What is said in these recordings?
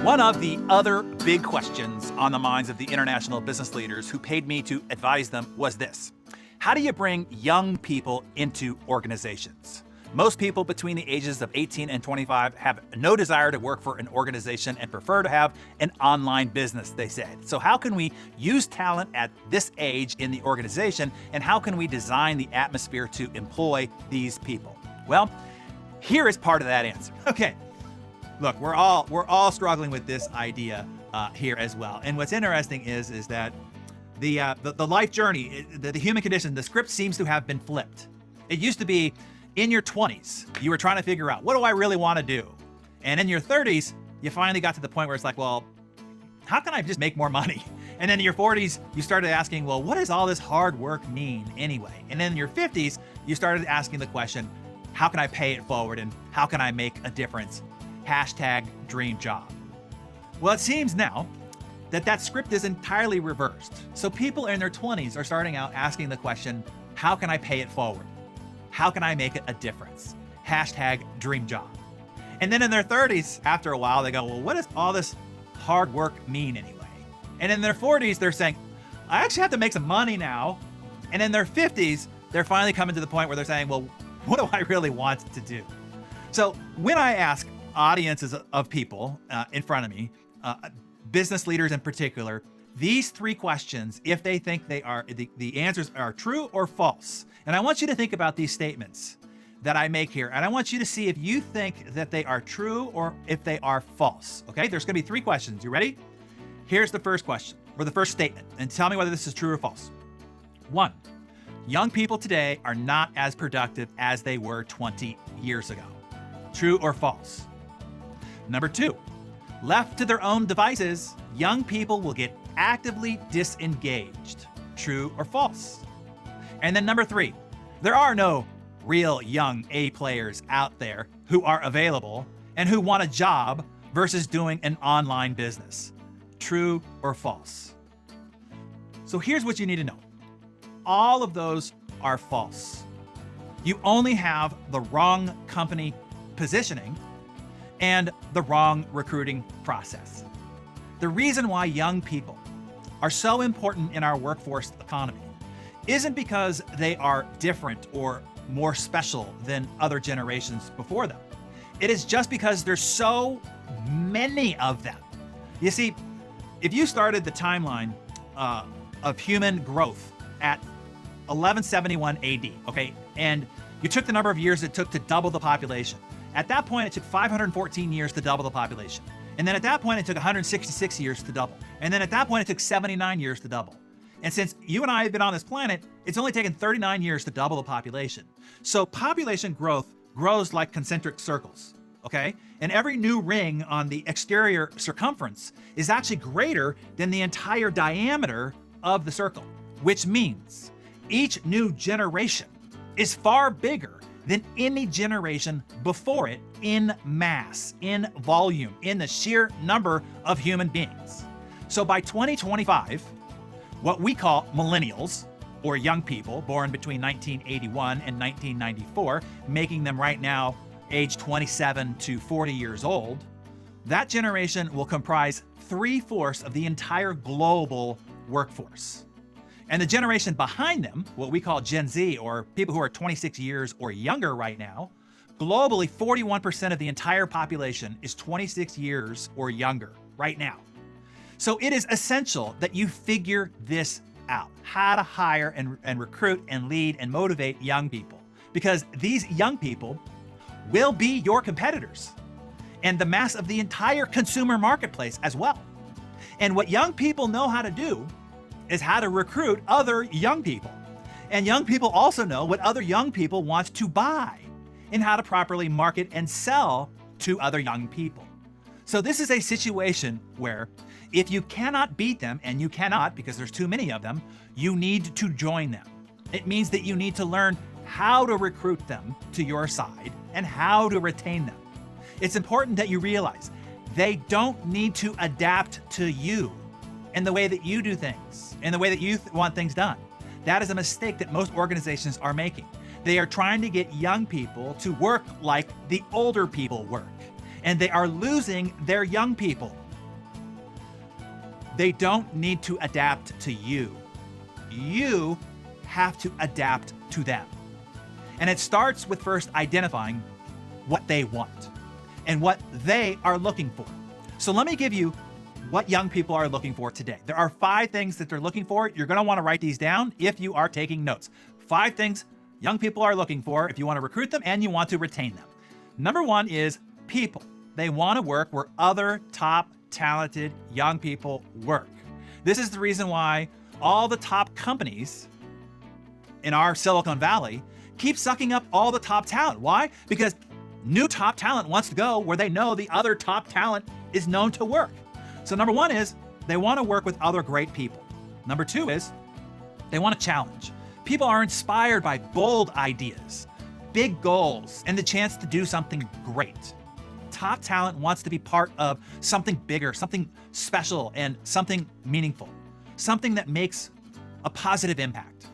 One of the other big questions on the minds of the international business leaders who paid me to advise them was this: how do you bring young people into organizations? Most people between the ages of 18 and 25 have no desire to work for an organization and prefer to have an online business, they said. So how can we use talent at this age in the organization, and how can we design the atmosphere to employ these people? Well, here is part of that answer. Okay. Look, we're all struggling with this idea here as well. And what's interesting is that the life journey, the human condition, the script seems to have been flipped. It used to be in your 20s, you were trying to figure out, what do I really want to do? And in your 30s, you finally got to the point where it's like, well, how can I just make more money? And then in your 40s, you started asking, well, what does all this hard work mean anyway? And then in your 50s, you started asking the question, how can I pay it forward and how can I make a difference? #DreamJob. Well, it seems now that script is entirely reversed. So people in their 20s are starting out asking the question, how can I pay it forward? How can I make it a difference? #DreamJob. And then in their 30s, after a while, they go, well, what does all this hard work mean anyway? And in their 40s, they're saying, I actually have to make some money now. And in their 50s, they're finally coming to the point where they're saying, well, what do I really want to do? So when I ask audiences of people in front of me, business leaders in particular, these three questions, if they think they are, the answers are true or false. And I want you to think about these statements that I make here. And I want you to see if you think that they are true or if they are false. Okay, there's gonna be three questions. You ready? Here's the first question, or the first statement, and tell me whether this is true or false. 1, young people today are not as productive as they were 20 years ago. True or false? Number 2, left to their own devices, young people will get actively disengaged. True or false? And then number 3, there are no real young A players out there who are available and who want a job versus doing an online business. True or false? So here's what you need to know. All of those are false. You only have the wrong company positioning and the wrong recruiting process. The reason why young people are so important in our workforce economy isn't because they are different or more special than other generations before them. It is just because there's so many of them. You see, if you started the timeline of human growth at 1171 AD, okay, and you took the number of years it took to double the population, at that point, it took 514 years to double the population. And then at that point, it took 166 years to double. And then at that point, it took 79 years to double. And since you and I have been on this planet, it's only taken 39 years to double the population. So population growth grows like concentric circles, okay? And every new ring on the exterior circumference is actually greater than the entire diameter of the circle, which means each new generation is far bigger than any generation before it in mass, in volume, in the sheer number of human beings. So by 2025, what we call millennials, or young people born between 1981 and 1994, making them right now age 27 to 40 years old, that generation will comprise 3/4 of the entire global workforce. And the generation behind them, what we call Gen Z, or people who are 26 years or younger right now, globally 41% of the entire population is 26 years or younger right now. So it is essential that you figure this out, how to hire and recruit and lead and motivate young people, because these young people will be your competitors and the mass of the entire consumer marketplace as well. And what young people know how to do is how to recruit other young people. And young people also know what other young people want to buy and how to properly market and sell to other young people. So this is a situation where if you cannot beat them, and you cannot because there's too many of them, you need to join them. It means that you need to learn how to recruit them to your side and how to retain them. It's important that you realize they don't need to adapt to you and the way that you do things, and the way that you want things done. That is a mistake that most organizations are making. They are trying to get young people to work like the older people work, and they are losing their young people They don't need to adapt to you. You have to adapt to them. And it starts with first identifying what they want and what they are looking for. So let me give you what young people are looking for today. There are 5 things that they're looking for. You're going to want to write these down if you are taking notes. 5 things young people are looking for if you want to recruit them and you want to retain them. Number 1 is people. They want to work where other top talented young people work. This is the reason why all the top companies in our Silicon Valley keep sucking up all the top talent. Why? Because new top talent wants to go where they know the other top talent is known to work. So number 1 is they want to work with other great people. Number 2 is they want a challenge. People are inspired by bold ideas, big goals, and the chance to do something great. Top talent wants to be part of something bigger, something special, and something meaningful, something that makes a positive impact.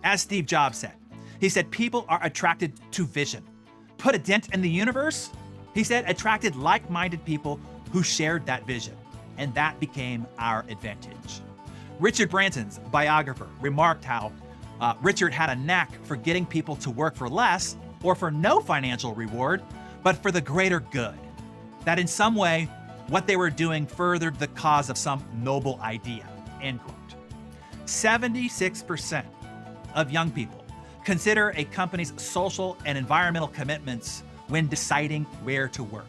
As Steve Jobs said, he said, people are attracted to vision. Put a dent in the universe, he said, attracted like-minded people who shared that vision, and that became our advantage. Richard Branson's biographer remarked how Richard had a knack for getting people to work for less or for no financial reward, but for the greater good. That in some way, what they were doing furthered the cause of some noble idea, end quote. 76% of young people consider a company's social and environmental commitments when deciding where to work.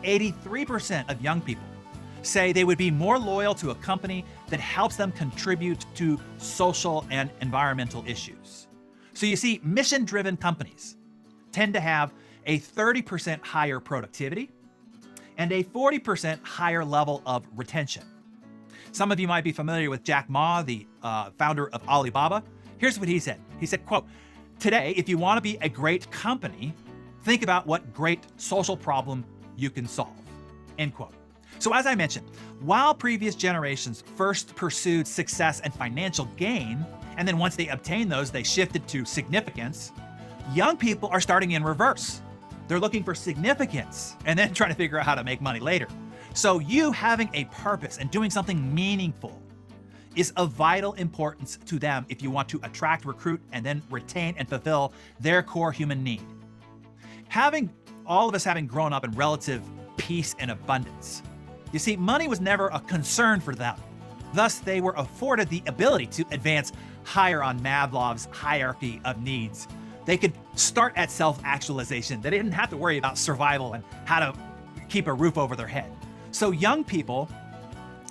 83% of young people say they would be more loyal to a company that helps them contribute to social and environmental issues. So you see, mission-driven companies tend to have a 30% higher productivity and a 40% higher level of retention. Some of you might be familiar with Jack Ma, the founder of Alibaba. Here's what he said. He said, quote, "Today, if you want to be a great company, think about what great social problem you can solve," end quote. So as I mentioned, while previous generations first pursued success and financial gain, and then once they obtained those, they shifted to significance, young people are starting in reverse. They're looking for significance and then trying to figure out how to make money later. So you having a purpose and doing something meaningful is of vital importance to them if you want to attract, recruit, and then retain and fulfill their core human need. All of us having grown up in relative peace and abundance, you see, money was never a concern for them. Thus, they were afforded the ability to advance higher on Maslow's hierarchy of needs. They could start at self-actualization. They didn't have to worry about survival and how to keep a roof over their head. So young people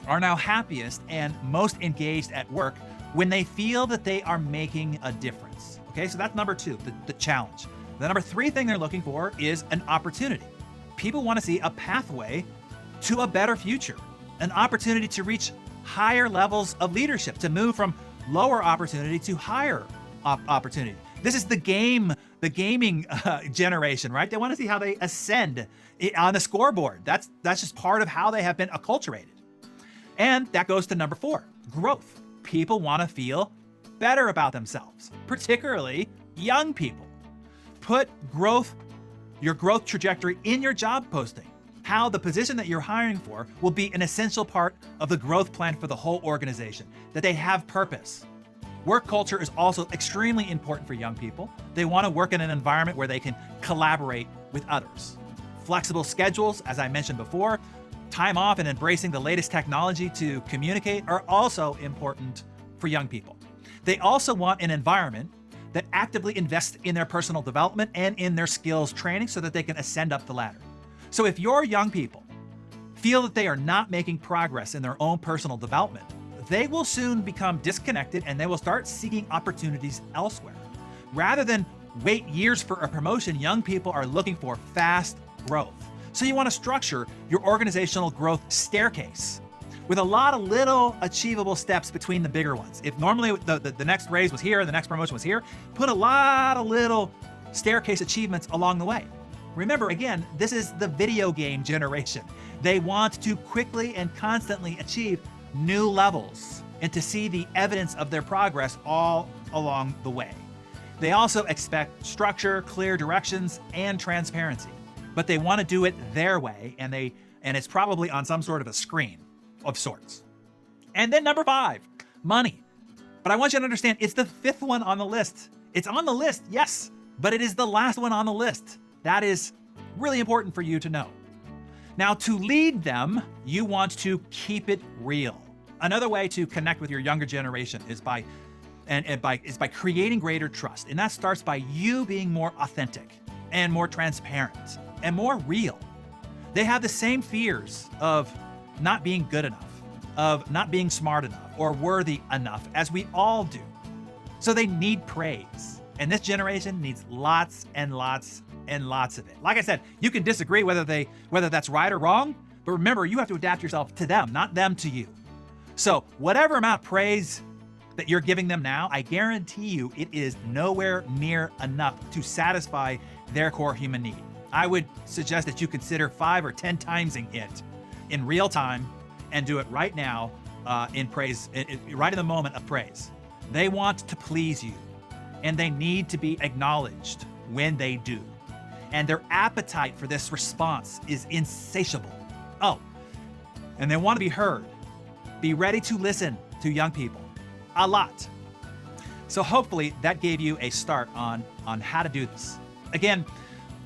are now happiest and most engaged at work when they feel that they are making a difference. Okay, so that's number 2, the challenge. The number 3 thing they're looking for is an opportunity. People want to see a pathway to a better future, an opportunity to reach higher levels of leadership, to move from lower opportunity to higher opportunity. This is the gaming generation, right? They want to see how they ascend on the scoreboard. That's just part of how they have been acculturated. And that goes to number 4, growth. People want to feel better about themselves, particularly young people. Put your growth trajectory in your job posting. How the position that you're hiring for will be an essential part of the growth plan for the whole organization, that they have purpose. Work culture is also extremely important for young people. They want to work in an environment where they can collaborate with others. Flexible schedules, as I mentioned before, time off and embracing the latest technology to communicate are also important for young people. They also want an environment that actively invests in their personal development and in their skills training so that they can ascend up the ladder. So if your young people feel that they are not making progress in their own personal development, they will soon become disconnected and they will start seeking opportunities elsewhere. Rather than wait years for a promotion, young people are looking for fast growth. So you want to structure your organizational growth staircase with a lot of little achievable steps between the bigger ones. If normally the next raise was here, the next promotion was here, put a lot of little staircase achievements along the way. Remember, again, this is the video game generation. They want to quickly and constantly achieve new levels and to see the evidence of their progress all along the way. They also expect structure, clear directions, and transparency, but they want to do it their way, and it's probably on some sort of a screen of sorts. And then number 5, money. But I want you to understand, it's the 5th one on the list. It's on the list, yes, but it is the last one on the list. That is really important for you to know. Now, to lead them, you want to keep it real. Another way to connect with your younger generation is by creating greater trust. And that starts by you being more authentic and more transparent and more real. They have the same fears of not being good enough, of not being smart enough or worthy enough as we all do. So they need praise. And this generation needs lots and lots and lots of it. Like I said, you can disagree whether that's right or wrong, but remember, you have to adapt yourself to them, not them to you. So whatever amount of praise that you're giving them now, I guarantee you it is nowhere near enough to satisfy their core human need. I would suggest that you consider 5 or 10 timesing it in real time and do it right now in praise, right in the moment of praise. They want to please you, and they need to be acknowledged when they do. And their appetite for this response is insatiable. Oh, and they want to be heard. Be ready to listen to young people a lot. So hopefully that gave you a start on how to do this. Again,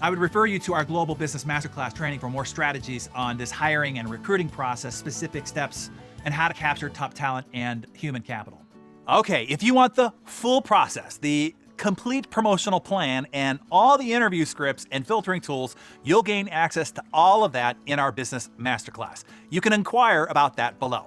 I would refer you to our Global Business Masterclass training for more strategies on this hiring and recruiting process, specific steps, and how to capture top talent and human capital. Okay, if you want the full process, the complete promotional plan, and all the interview scripts and filtering tools, you'll gain access to all of that in our Business Masterclass. You can inquire about that below.